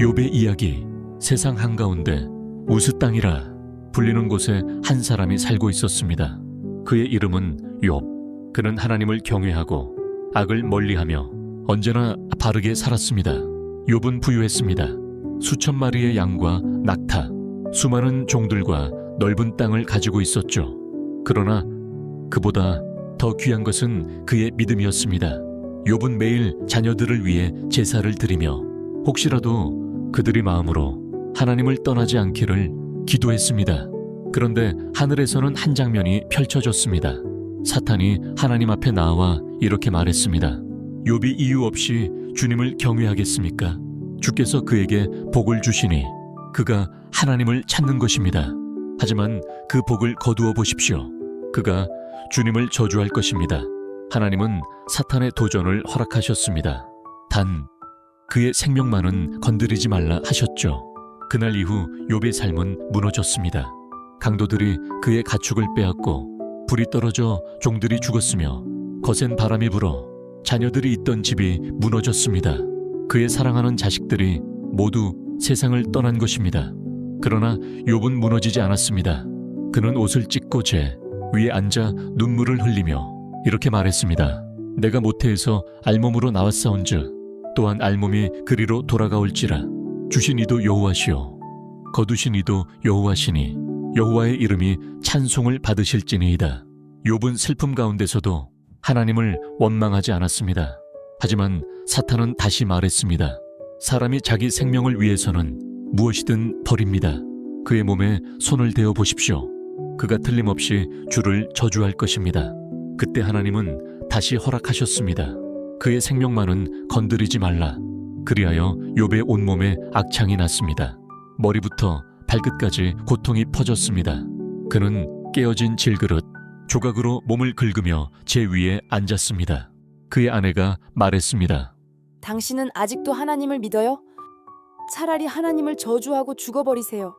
욥의 이야기. 세상 한가운데 우스 땅이라 불리는 곳에 한 사람이 살고 있었습니다. 그의 이름은 욥. 그는 하나님을 경외하고 악을 멀리하며 언제나 바르게 살았습니다. 욥은 부유했습니다. 수천 마리의 양과 낙타, 수많은 종들과 넓은 땅을 가지고 있었죠. 그러나 그보다 더 귀한 것은 그의 믿음이었습니다. 욥은 매일 자녀들을 위해 제사를 드리며 혹시라도 그들이 마음으로 하나님을 떠나지 않기를 기도했습니다. 그런데 하늘에서는 한 장면이 펼쳐졌습니다. 사탄이 하나님 앞에 나와 이렇게 말했습니다. 욥이 이유 없이 주님을 경외하겠습니까? 주께서 그에게 복을 주시니 그가 하나님을 찾는 것입니다. 하지만 그 복을 거두어 보십시오. 그가 주님을 저주할 것입니다. 하나님은 사탄의 도전을 허락하셨습니다. 단 그의 생명만은 건드리지 말라 하셨죠. 그날 이후 욥의 삶은 무너졌습니다. 강도들이 그의 가축을 빼앗고 불이 떨어져 종들이 죽었으며 거센 바람이 불어 자녀들이 있던 집이 무너졌습니다. 그의 사랑하는 자식들이 모두 세상을 떠난 것입니다. 그러나 욥은 무너지지 않았습니다. 그는 옷을 찢고 제 위에 앉아 눈물을 흘리며 이렇게 말했습니다. 내가 모태에서 알몸으로 나왔사온즉 또한 알몸이 그리로 돌아가올지라. 주신 이도 여호와시오 거두신 이도 여호와시니 여호와의 이름이 찬송을 받으실지니이다. 욥은 슬픔 가운데서도 하나님을 원망하지 않았습니다. 하지만 사탄은 다시 말했습니다. 사람이 자기 생명을 위해서는 무엇이든 버립니다. 그의 몸에 손을 대어 보십시오. 그가 틀림없이 주를 저주할 것입니다. 그때 하나님은 다시 허락하셨습니다. 그의 생명만은 건드리지 말라. 그리하여 욥의 온몸에 악창이 났습니다. 머리부터 발끝까지 고통이 퍼졌습니다. 그는 깨어진 질그릇, 조각으로 몸을 긁으며 제 위에 앉았습니다. 그의 아내가 말했습니다. 당신은 아직도 하나님을 믿어요? 차라리 하나님을 저주하고 죽어버리세요.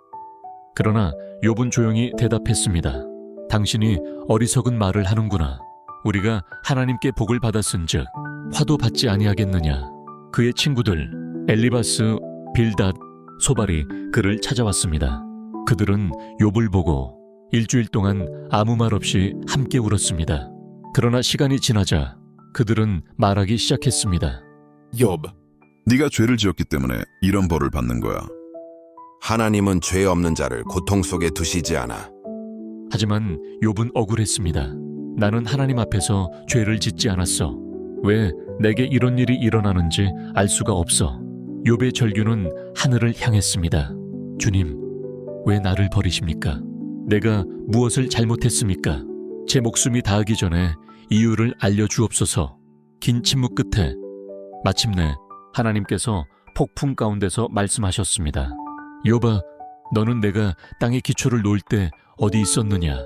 그러나 욥은 조용히 대답했습니다. 당신이 어리석은 말을 하는구나. 우리가 하나님께 복을 받았은즉 화도 받지 아니하겠느냐. 그의 친구들 엘리바스, 빌닷, 소발이 그를 찾아왔습니다. 그들은 욥을 보고 일주일 동안 아무 말 없이 함께 울었습니다. 그러나 시간이 지나자 그들은 말하기 시작했습니다. 욥, 네가 죄를 지었기 때문에 이런 벌을 받는 거야. 하나님은 죄 없는 자를 고통 속에 두시지 않아. 하지만 욥은 억울했습니다. 나는 하나님 앞에서 죄를 짓지 않았어. 왜 내게 이런 일이 일어나는지 알 수가 없어. 욥의 절규는 하늘을 향했습니다. 주님, 왜 나를 버리십니까? 내가 무엇을 잘못했습니까? 제 목숨이 닿기 전에 이유를 알려주옵소서. 긴 침묵 끝에 마침내 하나님께서 폭풍 가운데서 말씀하셨습니다. 욥아, 너는 내가 땅의 기초를 놓을 때 어디 있었느냐?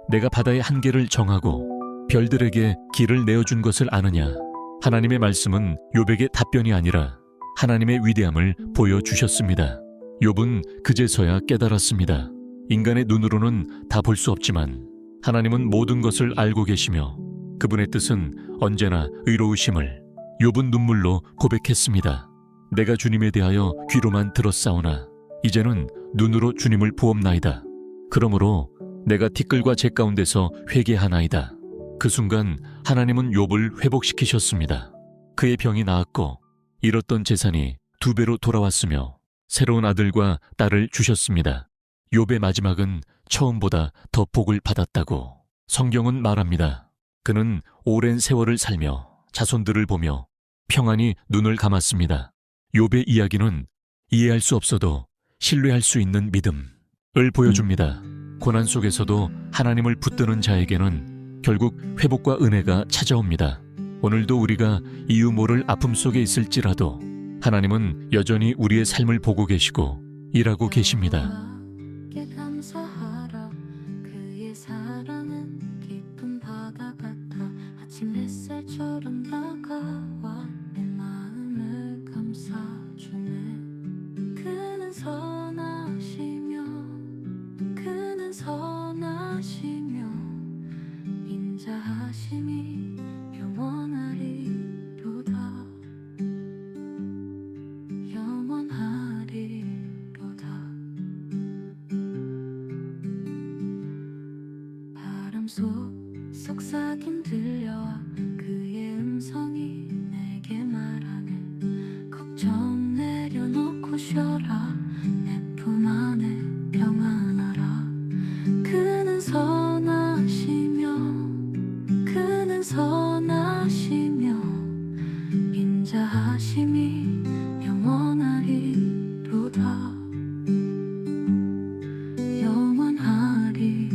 내가 바다의 한계를 정하고 별들에게 길을 내어준 것을 아느냐? 하나님의 말씀은 욥에게 답변이 아니라 하나님의 위대함을 보여주셨습니다. 욥은 그제서야 깨달았습니다. 인간의 눈으로는 다 볼 수 없지만 하나님은 모든 것을 알고 계시며 그분의 뜻은 언제나 의로우심을 욥은 눈물로 고백했습니다. 내가 주님에 대하여 귀로만 들었사오나 이제는 눈으로 주님을 보옵나이다. 그러므로 내가 티끌과 재 가운데서 회개하나이다. 그 순간 하나님은 욥을 회복시키셨습니다. 그의 병이 나았고 잃었던 재산이 2배로 돌아왔으며 새로운 아들과 딸을 주셨습니다. 욥의 마지막은 처음보다 더 복을 받았다고 성경은 말합니다. 그는 오랜 세월을 살며 자손들을 보며 평안히 눈을 감았습니다. 욥의 이야기는 이해할 수 없어도 신뢰할 수 있는 믿음을 보여줍니다. 고난 속에서도 하나님을 붙드는 자에게는 결국 회복과 은혜가 찾아옵니다. 오늘도 우리가 이유 모를 아픔 속에 있을지라도 하나님은 여전히 우리의 삶을 보고 계시고 일하고 계십니다. 감사하라. 그의 사랑은 깊은 바다 같아 아침 햇살처럼 다가와 내 마음을 감싸주네. 그는 선하시며 인자하심이 영원하리로다. 영원하리 속삭임 들려와 그의 음성이 내게 말하네. 걱정 내려놓고 쉬어라. 내 품 안에 평안하라. 그는 선하시며 인자하심이 영원하리로다. 영원하리로다.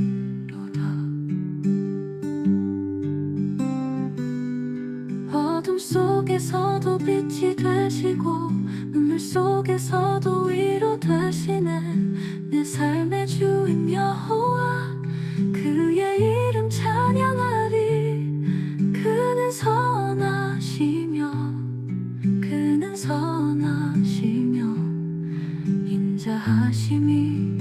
어둠 속에서도 빛이 되시고 눈물 속에서도 위로 되시네. 내 삶의 주인 여호와 그의 이름 찬양하리. 그는 선하시며 인자하심이